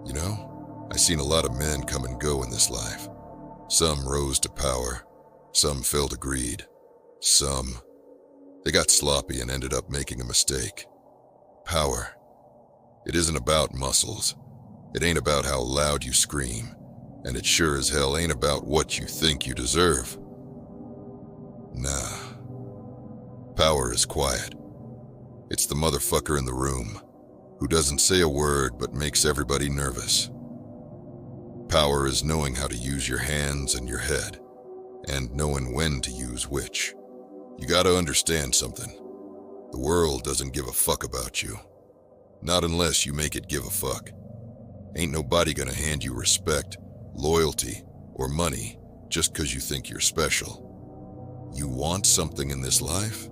You know, I seen a lot of men come and go in this life. Some rose to power, some fell to greed, they got sloppy and ended up making a mistake. Power. It isn't about muscles. It ain't about how loud you scream, and it sure as hell ain't about what you think you deserve. Nah. Power is quiet. It's the motherfucker in the room who doesn't say a word but makes everybody nervous. Power is knowing how to use your hands and your head, and knowing when to use which. You gotta understand something. The world doesn't give a fuck about you. Not unless you make it give a fuck. Ain't nobody gonna hand you respect, loyalty, or money just 'cause you think you're special. You want something in this life?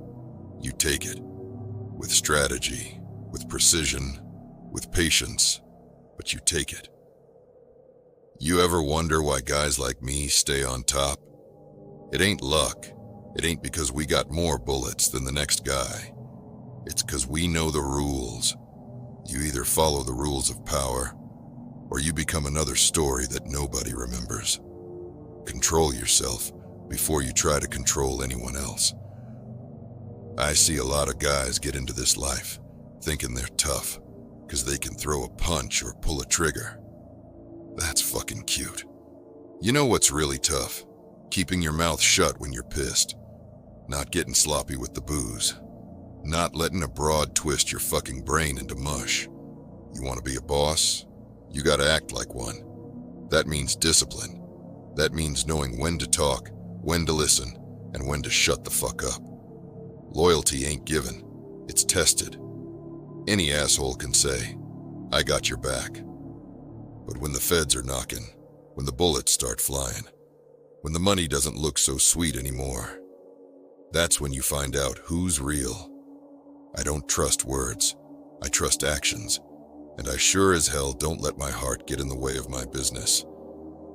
You take it. With strategy, with precision, with patience, but you take it. You ever wonder why guys like me stay on top? It ain't luck. It ain't because we got more bullets than the next guy. It's 'cause we know the rules. You either follow the rules of power, or you become another story that nobody remembers. Control yourself before you try to control anyone else. I see a lot of guys get into this life thinking they're tough because they can throw a punch or pull a trigger. That's fucking cute. You know what's really tough? Keeping your mouth shut when you're pissed. Not getting sloppy with the booze. Not letting a broad twist your fucking brain into mush. You want to be a boss? You gotta act like one. That means discipline. That means knowing when to talk, when to listen, and when to shut the fuck up. Loyalty ain't given, it's tested. Any asshole can say, I got your back. But when the feds are knocking, when the bullets start flying, when the money doesn't look so sweet anymore, that's when you find out who's real. I don't trust words, I trust actions, and I sure as hell don't let my heart get in the way of my business.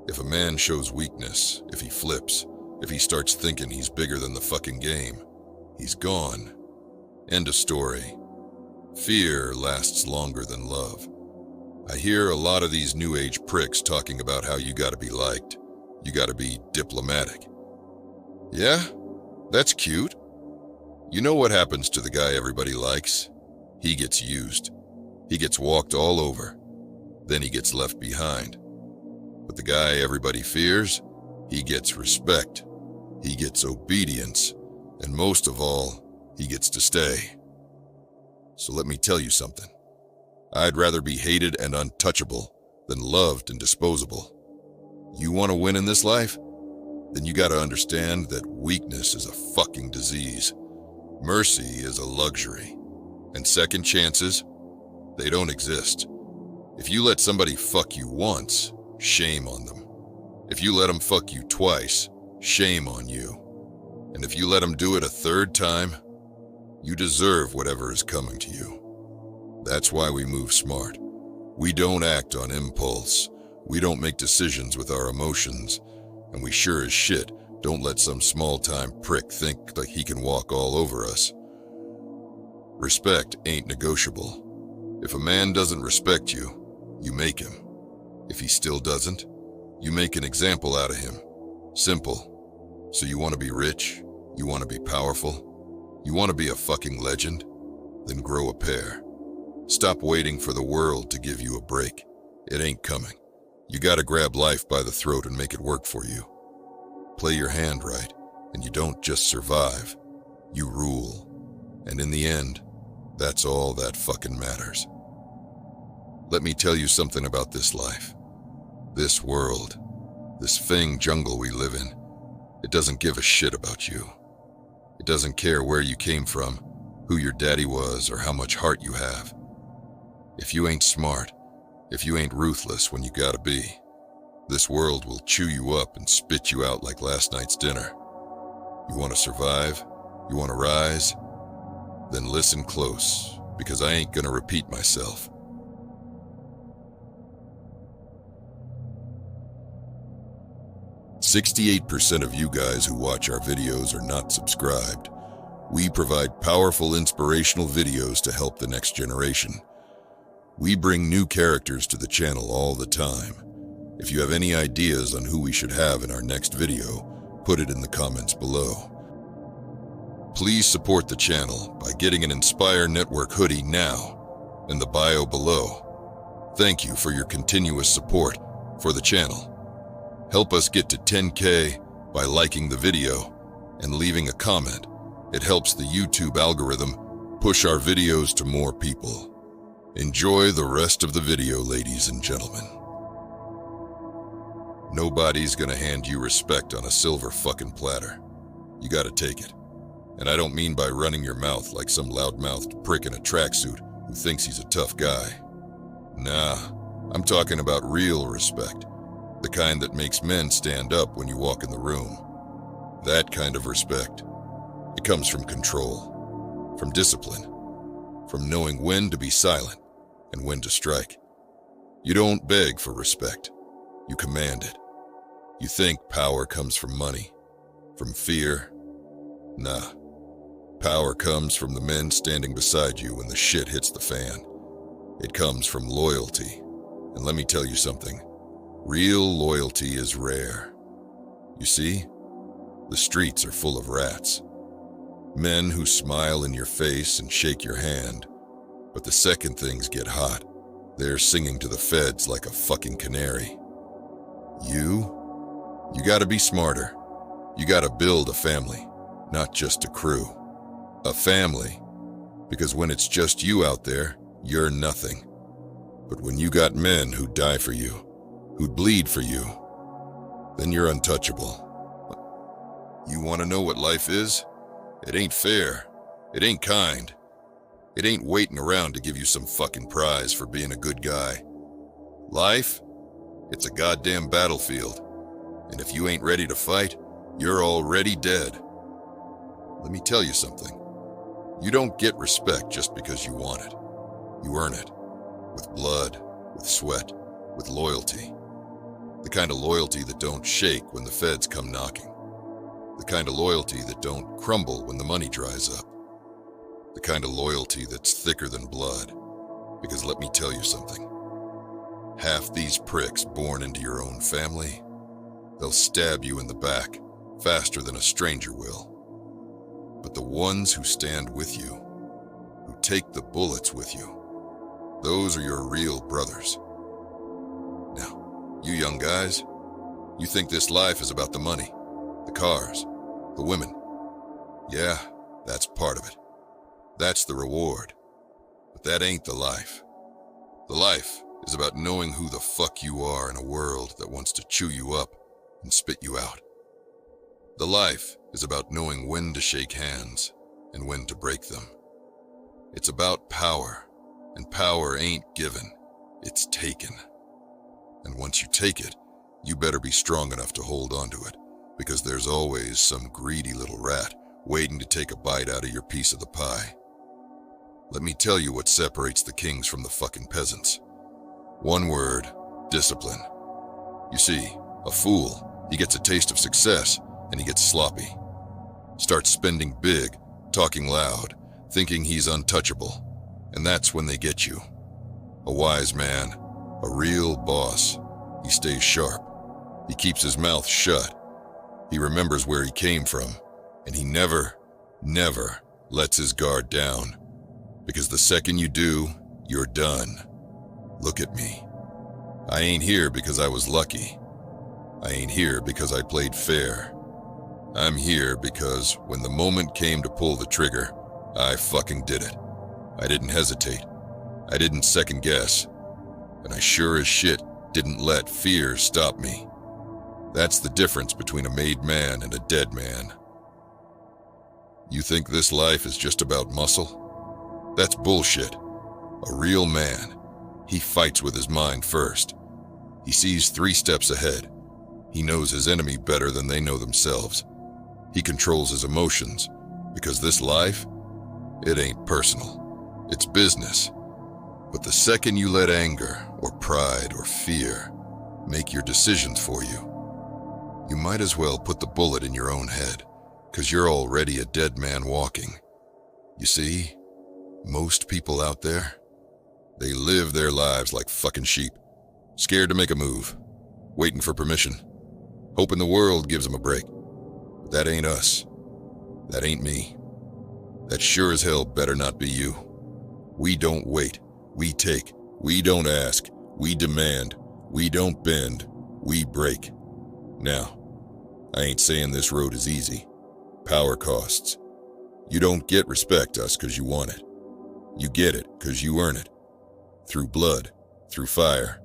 If a man shows weakness, if he flips, if he starts thinking he's bigger than the fucking game, he's gone. End of story. Fear lasts longer than love. I hear a lot of these new age pricks talking about how you gotta be liked, you gotta be diplomatic. Yeah, that's cute. You know what happens to the guy everybody likes? He gets used. He gets walked all over. Then he gets left behind. But the guy everybody fears, he gets respect. He gets obedience. And most of all, he gets to stay. So let me tell you something. I'd rather be hated and untouchable than loved and disposable. You want to win in this life? Then you gotta understand that weakness is a fucking disease. Mercy is a luxury. And second chances, they don't exist. If you let somebody fuck you once, shame on them. If you let them fuck you twice, shame on you. And if you let them do it a third time, you deserve whatever is coming to you. That's why we move smart. We don't act on impulse. We don't make decisions with our emotions. And we sure as shit don't let some small-time prick think that he can walk all over us. Respect ain't negotiable. If a man doesn't respect you, you make him. If he still doesn't, you make an example out of him. Simple. So you want to be rich? You want to be powerful? You want to be a fucking legend? Then grow a pair. Stop waiting for the world to give you a break. It ain't coming. You gotta grab life by the throat and make it work for you. Play your hand right, and you don't just survive. You rule. And in the end, that's all that fucking matters. Let me tell you something about this life. This world. This fang jungle we live in. It doesn't give a shit about you. It doesn't care where you came from, who your daddy was, or how much heart you have. If you ain't smart, if you ain't ruthless when you gotta be, this world will chew you up and spit you out like last night's dinner. You want to survive? You want to rise? Then listen close, because I ain't gonna repeat myself. "68% of you guys who watch our videos are not subscribed. We provide powerful, inspirational videos to help the next generation. We bring new characters to the channel all the time. If you have any ideas on who we should have in our next video, put it in the comments below. Please support the channel by getting an Inspire Network hoodie now in the bio below. Thank you for your continuous support for the channel. Help us get to 10K by liking the video and leaving a comment. It helps the YouTube algorithm push our videos to more people. Enjoy the rest of the video, ladies and gentlemen. Nobody's gonna hand you respect on a silver fucking platter. You gotta take it. And I don't mean by running your mouth like some loudmouthed prick in a tracksuit who thinks he's a tough guy. Nah, I'm talking about real respect. The kind that makes men stand up when you walk in the room. That kind of respect. It comes from control, from discipline, from knowing when to be silent and when to strike. You don't beg for respect. You command it. You think power comes from money, from fear. Nah. Power comes from the men standing beside you when the shit hits the fan. It comes from loyalty. And let me tell you something. Real loyalty is rare. You see, the streets are full of rats. Men who smile in your face and shake your hand. But the second things get hot, they're singing to the feds like a fucking canary. You gotta be smarter. You gotta build a family, not just a crew. A family, because when it's just you out there, you're nothing. But when you got men who'd die for you, who'd bleed for you, then you're untouchable. You wanna know what life is? It ain't fair. It ain't kind. It ain't waiting around to give you some fucking prize for being a good guy. Life? It's a goddamn battlefield. And if you ain't ready to fight, you're already dead. Let me tell you something. You don't get respect just because you want it. You earn it. With blood, with sweat, with loyalty. The kind of loyalty that don't shake when the feds come knocking. The kind of loyalty that don't crumble when the money dries up. The kind of loyalty that's thicker than blood. Because let me tell you something. Half these pricks born into your own family, they'll stab you in the back faster than a stranger will. But the ones who stand with you, who take the bullets with you, those are your real brothers. Now, you young guys, you think this life is about the money, the cars, the women. Yeah, that's part of it. That's the reward. But that ain't the life. The life is about knowing who the fuck you are in a world that wants to chew you up and spit you out. The life is about knowing when to shake hands and when to break them. It's about power, and power ain't given, it's taken. And once you take it, you better be strong enough to hold on to it, because there's always some greedy little rat waiting to take a bite out of your piece of the pie. Let me tell you what separates the kings from the fucking peasants. One word: discipline. You see, a fool, he gets a taste of success, and he gets sloppy. Starts spending big, talking loud, thinking he's untouchable. And that's when they get you. A wise man, a real boss, he stays sharp. He keeps his mouth shut. He remembers where he came from, and he never lets his guard down. Because the second you do, you're done. Look at me. I ain't here because I was lucky. I ain't here because I played fair. I'm here because when the moment came to pull the trigger, I fucking did it. I didn't hesitate. I didn't second guess. And I sure as shit didn't let fear stop me. That's the difference between a made man and a dead man. You think this life is just about muscle? That's bullshit. A real man, he fights with his mind first. He sees 3 steps ahead. He knows his enemy better than they know themselves. He controls his emotions, because this life, it ain't personal. It's business. But the second you let anger, or pride, or fear make your decisions for you, you might as well put the bullet in your own head, because you're already a dead man walking. You see, most people out there, They live their lives like fucking sheep, scared to make a move, waiting for permission, hoping the world gives them a break. But that ain't us. That ain't me. That sure as hell better not be you. We don't wait. We take. We don't ask. We demand. We don't bend. We break. Now, I ain't saying this road is easy. Power costs. You don't get respect us 'cause you want it. You get it 'cause you earn it. Through blood, through fire,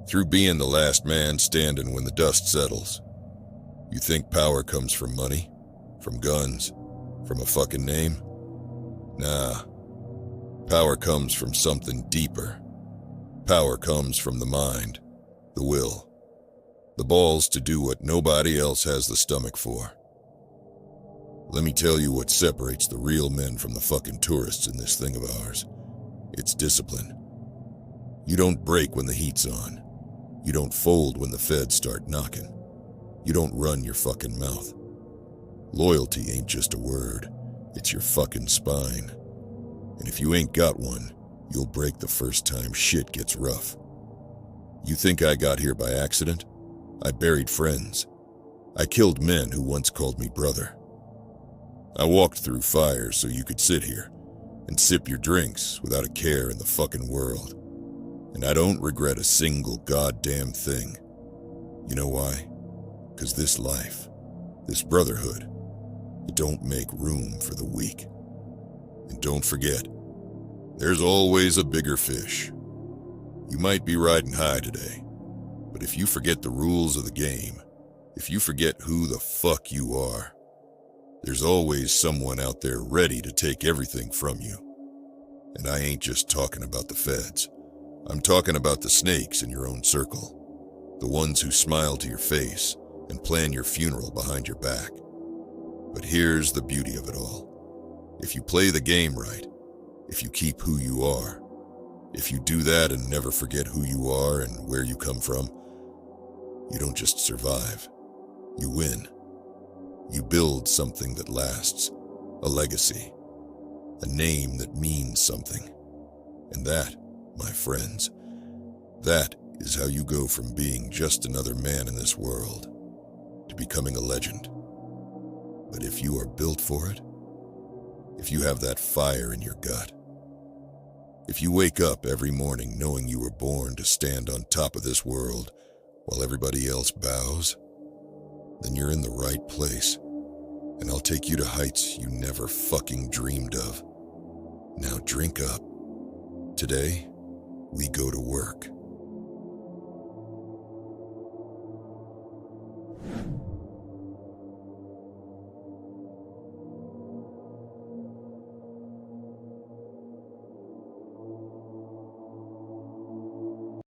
through being the last man standing when the dust settles. You think power comes from money? From guns? From a fucking name? Nah. Power comes from something deeper. Power comes from the mind, the will, the balls to do what nobody else has the stomach for. Let me tell you what separates the real men from the fucking tourists in this thing of ours. It's discipline. You don't break when the heat's on. You don't fold when the feds start knocking. You don't run your fucking mouth. Loyalty ain't just a word. It's your fucking spine. And if you ain't got one, you'll break the first time shit gets rough. You think I got here by accident? I buried friends. I killed men who once called me brother. I walked through fire so you could sit here and sip your drinks without a care in the fucking world. And I don't regret a single goddamn thing. You know why? 'Cause this life, this brotherhood, it don't make room for the weak. And don't forget, there's always a bigger fish. You might be riding high today, but if you forget the rules of the game, if you forget who the fuck you are, there's always someone out there ready to take everything from you. And I ain't just talking about the feds. I'm talking about the snakes in your own circle, the ones who smile to your face and plan your funeral behind your back. But here's the beauty of it all. If you play the game right, if you keep who you are, if you do that and never forget who you are and where you come from, you don't just survive, you win. You build something that lasts, a legacy, a name that means something. And that, my friends, that is how you go from being just another man in this world to becoming a legend. But if you are built for it, if you have that fire in your gut, if you wake up every morning knowing you were born to stand on top of this world while everybody else bows, then you're in the right place, and I'll take you to heights you never fucking dreamed of. Now drink up. Today, we go to work.